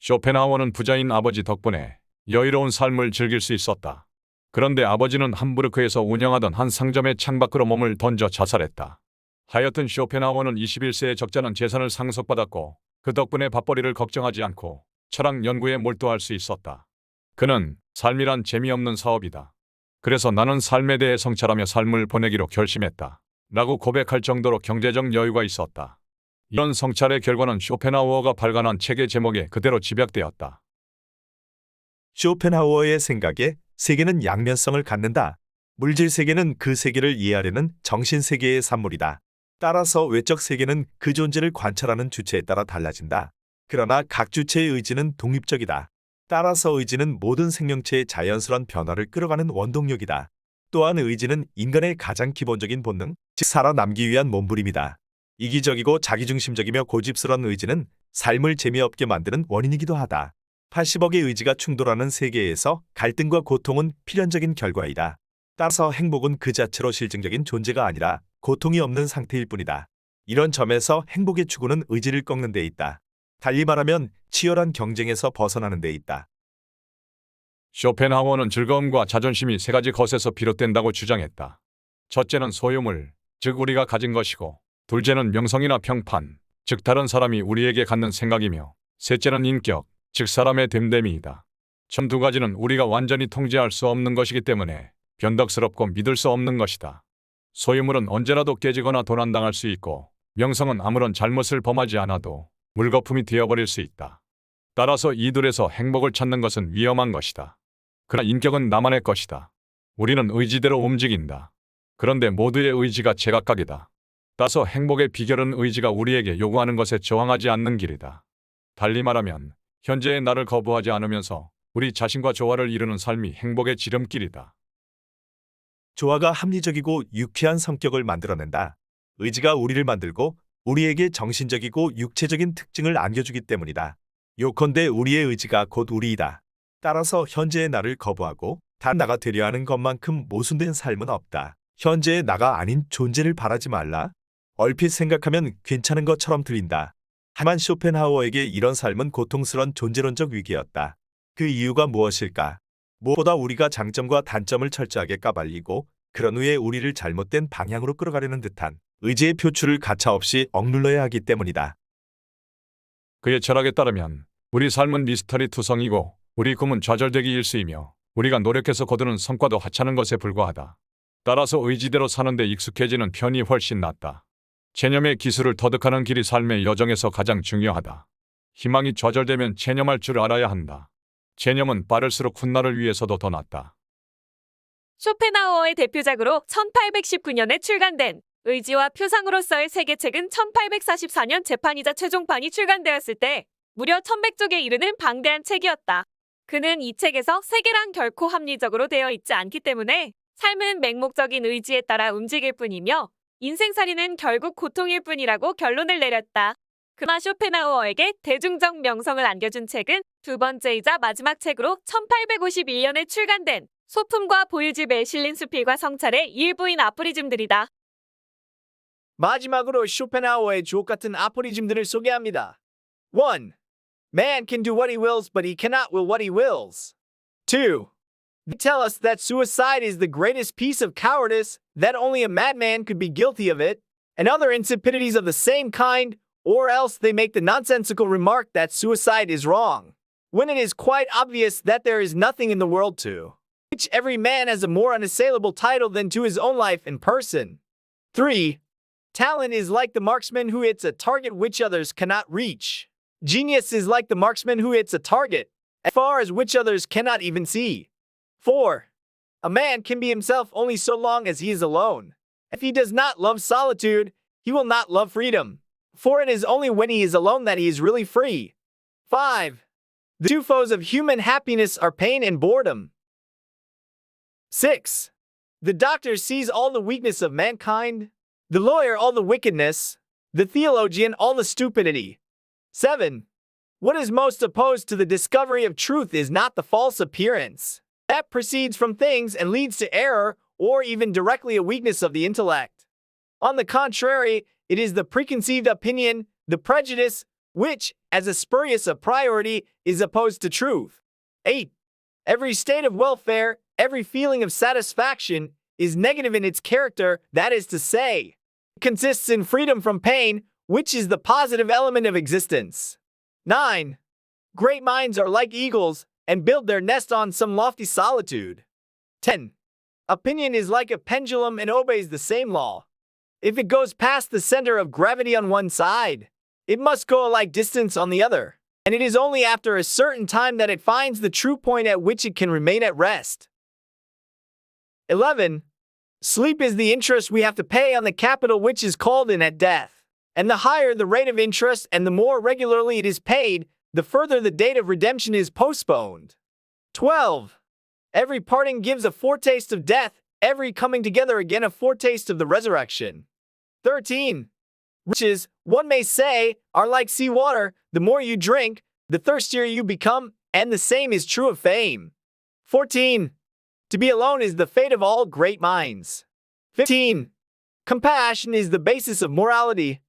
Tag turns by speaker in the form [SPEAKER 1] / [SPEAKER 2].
[SPEAKER 1] 쇼펜하우어는 부자인 아버지 덕분에 여유로운 삶을 즐길 수 있었다. 그런데 아버지는 함부르크에서 운영하던 한 상점의 창밖으로 몸을 던져 자살했다. 하여튼 쇼펜하우어는 21세의 적잖은 재산을 상속받았고 그 덕분에 밥벌이를 걱정하지 않고 철학 연구에 몰두할 수 있었다. 그는 삶이란 재미없는 사업이다. 그래서 나는 삶에 대해 성찰하며 삶을 보내기로 결심했다. 라고 고백할 정도로 경제적 여유가 있었다. 이런 성찰의 결과는 쇼펜하우어가 발간한 책의 제목에 그대로 집약되었다.
[SPEAKER 2] 쇼펜하우어의 생각에 세계는 양면성을 갖는다. 물질 세계는 그 세계를 이해하려는 정신 세계의 산물이다. 따라서 외적 세계는 그 존재를 관찰하는 주체에 따라 달라진다. 그러나 각 주체의 의지는 독립적이다. 따라서 의지는 모든 생명체의 자연스러운 변화를 끌어가는 원동력이다. 또한 의지는 인간의 가장 기본적인 본능, 즉 살아남기 위한 몸부림이다. 이기적이고 자기중심적이며 고집스러운 의지는 삶을 재미없게 만드는 원인이기도 하다. 80억의 의지가 충돌하는 세계에서 갈등과 고통은 필연적인 결과이다. 따라서 행복은 그 자체로 실증적인 존재가 아니라 고통이 없는 상태일 뿐이다. 이런 점에서 행복의 추구는 의지를 꺾는 데 있다. 달리 말하면 치열한 경쟁에서 벗어나는 데 있다.
[SPEAKER 1] 쇼펜하우어는 즐거움과 자존심이 세 가지 것에서 비롯된다고 주장했다. 첫째는 소유물, 즉 우리가 가진 것이고, 둘째는 명성이나 평판, 즉 다른 사람이 우리에게 갖는 생각이며, 셋째는 인격, 즉 사람의 됨됨이이다. 전 두 가지는 우리가 완전히 통제할 수 없는 것이기 때문에 변덕스럽고 믿을 수 없는 것이다. 소유물은 언제라도 깨지거나 도난당할 수 있고, 명성은 아무런 잘못을 범하지 않아도 물거품이 되어버릴 수 있다. 따라서 이 둘에서 행복을 찾는 것은 위험한 것이다. 그러나 인격은 나만의 것이다. 우리는 의지대로 움직인다. 그런데 모두의 의지가 제각각이다. 따라서 행복의 비결은 의지가 우리에게 요구하는 것에 저항하지 않는 길이다. 달리 말하면 현재의 나를 거부하지 않으면서 우리 자신과 조화를 이루는 삶이 행복의 지름길이다.
[SPEAKER 2] 조화가 합리적이고 유쾌한 성격을 만들어낸다. 의지가 우리를 만들고 우리에게 정신적이고 육체적인 특징을 안겨주기 때문이다. 요컨대 우리의 의지가 곧 우리이다. 따라서 현재의 나를 거부하고 단 나가 되려 하는 것만큼 모순된 삶은 없다. 현재의 나가 아닌 존재를 바라지 말라. 얼핏 생각하면 괜찮은 것처럼 들린다. 하지만 쇼펜하우어에게 이런 삶은 고통스러운 존재론적 위기였다. 그 이유가 무엇일까? 무엇보다 우리가 장점과 단점을 철저하게 까발리고 그런 후에 우리를 잘못된 방향으로 끌어가려는 듯한 의지의 표출을 가차없이 억눌러야 하기 때문이다.
[SPEAKER 1] 그의 철학에 따르면 우리 삶은 미스터리 투성이고 우리 꿈은 좌절되기 일쑤이며 우리가 노력해서 거두는 성과도 하찮은 것에 불과하다. 따라서 의지대로 사는데 익숙해지는 편이 훨씬 낫다. 체념의 기술을 터득하는 길이 삶의 여정에서 가장 중요하다. 희망이 좌절되면 체념할 줄 알아야 한다. 체념은 빠를수록 훗날을 위해서도 더 낫다.
[SPEAKER 3] 쇼펜하우어의 대표작으로 1819년에 출간된 의지와 표상으로서의 세계책은 1844년 재판이자 최종판이 출간되었을 때 무려 1100쪽에 이르는 방대한 책이었다. 그는 이 책에서 세계란 결코 합리적으로 되어 있지 않기 때문에 삶은 맹목적인 의지에 따라 움직일 뿐이며 인생살이는 결국 고통일 뿐이라고 결론을 내렸다. 그러나 쇼펜하우어에게 대중적 명성을 안겨준 책은 두 번째이자 마지막 책으로 1851년에 출간된 소품과 보일집에 실린 수필과 성찰의 일부인 아포리즘들이다.
[SPEAKER 4] 마지막으로 쇼펜하우어의 주옥 같은 아포리즘들을 소개합니다. 1. Man can do what he wills, but he cannot will what he wills. 2. They tell us that suicide is the greatest piece of cowardice, that only a madman could be guilty of it, and other insipidities of the same kind, or else they make the nonsensical remark that suicide is wrong, when it is quite obvious that there is nothing in the world to which every man has a more unassailable title than to his own life and person. 3. Talent is like the marksman who hits a target which others cannot reach. Genius is like the marksman who hits a target as far as which others cannot even see. 4. A man can be himself only so long as he is alone. If he does not love solitude, he will not love freedom, for it is only when he is alone that he is really free. 5. The two foes of human happiness are pain and boredom. 6. The doctor sees all the weakness of mankind, the lawyer all the wickedness, the theologian all the stupidity. 7. What is most opposed to the discovery of truth is not the false appearance that proceeds from things and leads to error, or even directly a weakness of the intellect. On the contrary, it is the preconceived opinion, the prejudice, which, as a spurious a priority, is opposed to truth. 8. Every state of welfare, every feeling of satisfaction, is negative in its character, that is to say, it consists in freedom from pain, which is the positive element of existence. 9. Great minds are like eagles, and build their nest on some lofty solitude. 10. Opinion is like a pendulum and obeys the same law. If it goes past the center of gravity on one side, it must go a like distance on the other, and it is only after a certain time that it finds the true point at which it can remain at rest. 11. Sleep is the interest we have to pay on the capital which is called in at death, and the higher the rate of interest and the more regularly it is paid, the further the date of redemption is postponed. 12. Every parting gives a foretaste of death, every coming together again a foretaste of the resurrection. 13. Riches, one may say, are like sea water. The more you drink, the thirstier you become, and the same is true of fame. 14. To be alone is the fate of all great minds. 15. Compassion is the basis of morality.